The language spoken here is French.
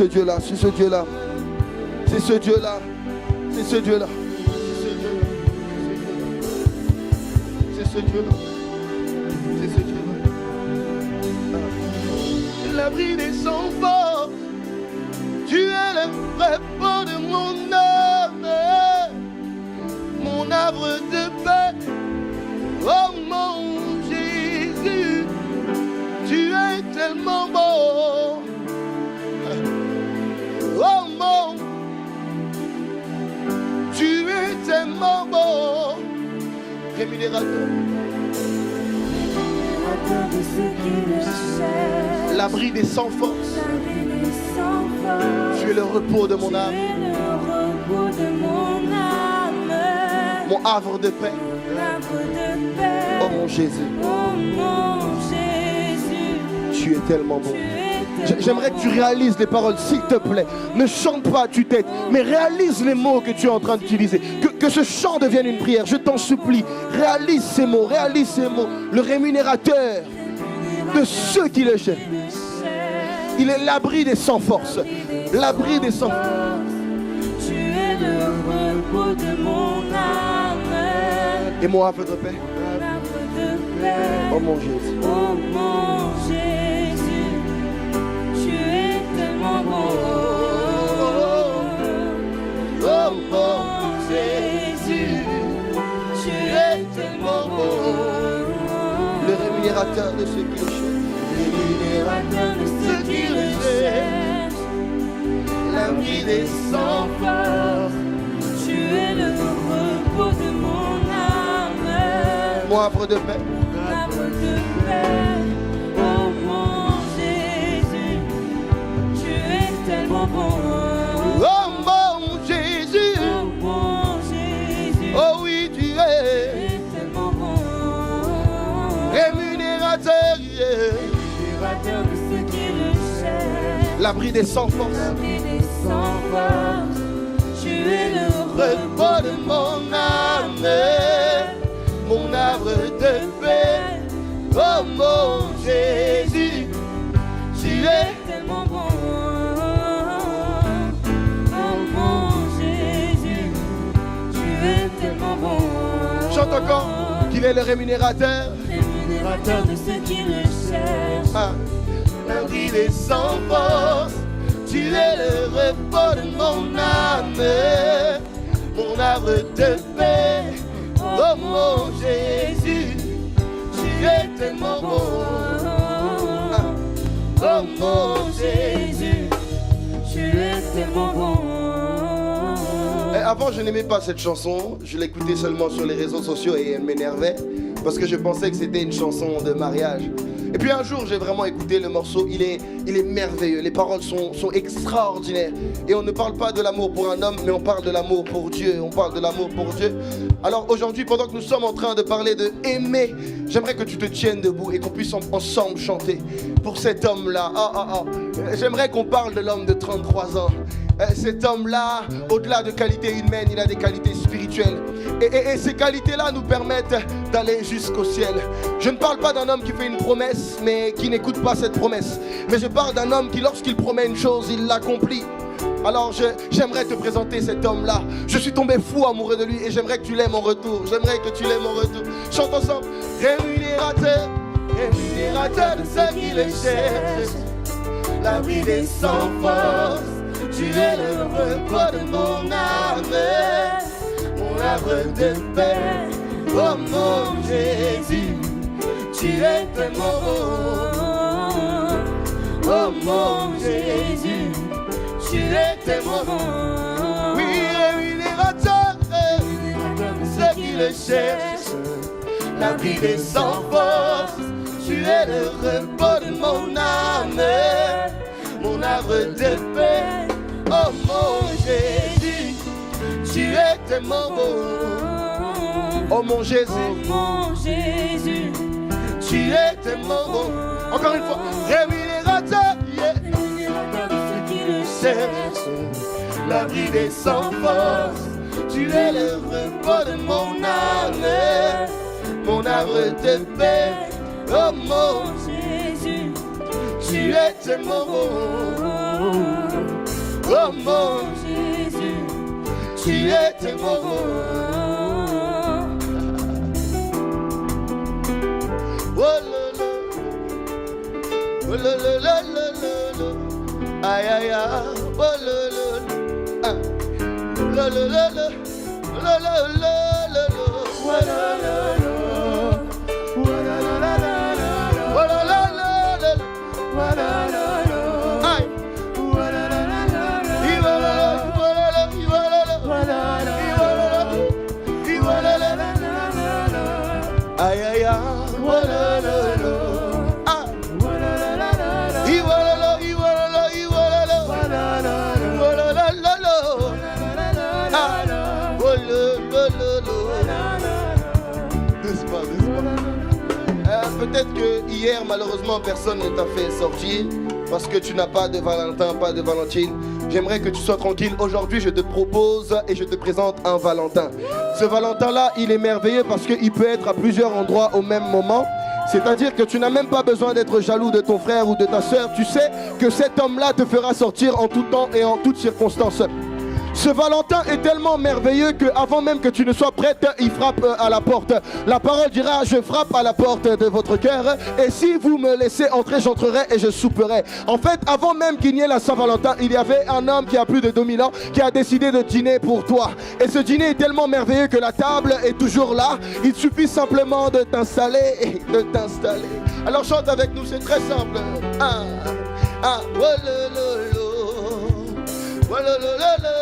Ce Dieu-là, c'est ce Dieu-là. C'est ce Dieu-là. C'est ce Dieu-là. C'est ce Dieu-là. C'est ce Dieu-là. L'abri des sans force. Tu es le repos de mon âme. Mon arbre de paix. Oh mon Jésus. Tu es tellement beau. Oh mon, tu es tellement beau. Rémunérateur. Rémunérateur de ceux qui le cherchent. L'abri des sans force. L'abri des sans force. Tu es le repos de mon âme. Tu es le repos de mon âme. Mon havre de paix. Mon havre de paix. Oh mon Jésus. Oh mon Jésus. Tu es tellement beau. Tu es J'aimerais que tu réalises les paroles, s'il te plaît. Ne chante pas à tue-tête, mais réalise les mots que tu es en train d'utiliser. Que ce chant devienne une prière, je t'en supplie. Réalise ces mots, réalise ces mots. Le rémunérateur de ceux qui le cherchent. Il est l'abri des sans force. L'abri des sans force. Tu es le repos de mon âme. Et mon havre de paix. Mon havre de paix. Oh mon Jésus. Oh mon Jésus. Tu es tellement beau. Oh mon Jésus. Tu es tellement beau. Le rémunérateur de ceux qui le cherchent. Rémunérateur de ceux qui le cherchent. L'abri des sans force. Tu es le repos de mon âme. Mon havre de paix. Mon havre de paix. Oh mon Jésus. Tu es tellement bon. Oh mon Jésus. Oh mon Jésus. Oh oui, tu es Tellement bon. rémunérateur. Rémunérateur de ceux qui le cherchent. L'abri des sans force. L'abri des sans force. Tu es le Repos de mon âme. Mon arbre de paix. Oh mon Jésus. Tu es tellement bon. Oh mon Jésus. Tu es tellement bon. chante encore qu'il est le rémunérateur. Rémunérateur de ceux qui le cherchent. Ah. L'abri des sans force. Tu es le repos de mon âme. Mon arbre de paix. Oh mon Jésus, tu es tellement beau. Oh mon Jésus, tu es tellement bon. Et avant, je n'aimais pas cette chanson. Je l'écoutais seulement sur les réseaux sociaux et elle m'énervait parce que je pensais que c'était une chanson de mariage. Et puis un jour, j'ai vraiment écouté le morceau. Il est merveilleux. Les paroles sont extraordinaires. Et on ne parle pas de l'amour pour un homme, mais on parle de l'amour pour Dieu. On parle de l'amour pour Dieu. Alors aujourd'hui, pendant que nous sommes en train de parler de aimer, j'aimerais que tu te tiennes debout et qu'on puisse ensemble chanter pour cet homme-là. J'aimerais qu'on parle de l'homme de 33 ans. Cet homme-là, au-delà de qualités humaines, il a des qualités spirituelles. Et ces qualités-là nous permettent d'aller jusqu'au ciel. Je ne parle pas d'un homme qui fait une promesse, mais qui n'écoute pas cette promesse. Mais je parle d'un homme qui, lorsqu'il promet une chose, il l'accomplit. Alors j'aimerais te présenter cet homme-là. Je suis tombé fou amoureux de lui et j'aimerais que tu l'aimes en retour. J'aimerais que tu l'aimes en retour. Chante ensemble. Rémunérateur, rémunérateur de ceux qui le cherchent. L'abri des sans force. Tu es le repos de mon âme, mon arbre de paix. Oh mon Jésus, tu es tellement beau. Oh mon Jésus, tu es tellement beau. Oui, rémunérateur de ceux qui le cherchent. L'abri des sans force. Tu es le repos de mon âme, mon arbre de paix. Oh mon Jésus, tu es tellement beau. Oh mon Jésus, Oh mon Jésus, tu es tellement beau. Encore une fois, rémunérateur, yeah. rémunérateur de ceux qui le cherchent. L'abri des sans force. Tu es le repos de mon âme, mon arbre de paix. Oh mon Jésus, tu es tellement beau. Oh mon Jésus, tu es tellement bon. Oh là là, oh là là là là là, aïe aïe aïe, oh là là, ah, la la la la, la la la la la, oh la la la, oh la la la la, oh la la la la, oh la la la, aïe, oh la la la la, il va la la, il va la la, il va la la, il va la la, aïe aïe aïe, oh la la la, ah, il va la la, il va la la, il va la la, il va la la, oh la la la la, ah, oh la la la, doucement, doucement. Peut-être que hier, malheureusement, personne ne t'a fait sortir parce que tu n'as pas de Valentin, pas de Valentine. J'aimerais que tu sois tranquille. Aujourd'hui, je te propose et je te présente un Valentin. Ce Valentin-là, il est merveilleux parce qu'il peut être à plusieurs endroits au même moment. C'est-à-dire que tu n'as même pas besoin d'être jaloux de ton frère ou de ta sœur. Tu sais que cet homme-là te fera sortir en tout temps et en toutes circonstances. Ce Valentin est tellement merveilleux qu'avant même que tu ne sois prête, il frappe à la porte. La parole dira, je frappe à la porte de votre cœur et si vous me laissez entrer, j'entrerai et je souperai. En fait, avant même qu'il n'y ait la Saint-Valentin, il y avait un homme qui a plus de 2000 ans qui a décidé de dîner pour toi. Et ce dîner est tellement merveilleux que la table est toujours là. Il suffit simplement de t'installer et de t'installer. Alors chante avec nous, c'est très simple. Ah, ah, oh, lo, lo, lo. Oh, lo, lo, lo, lo.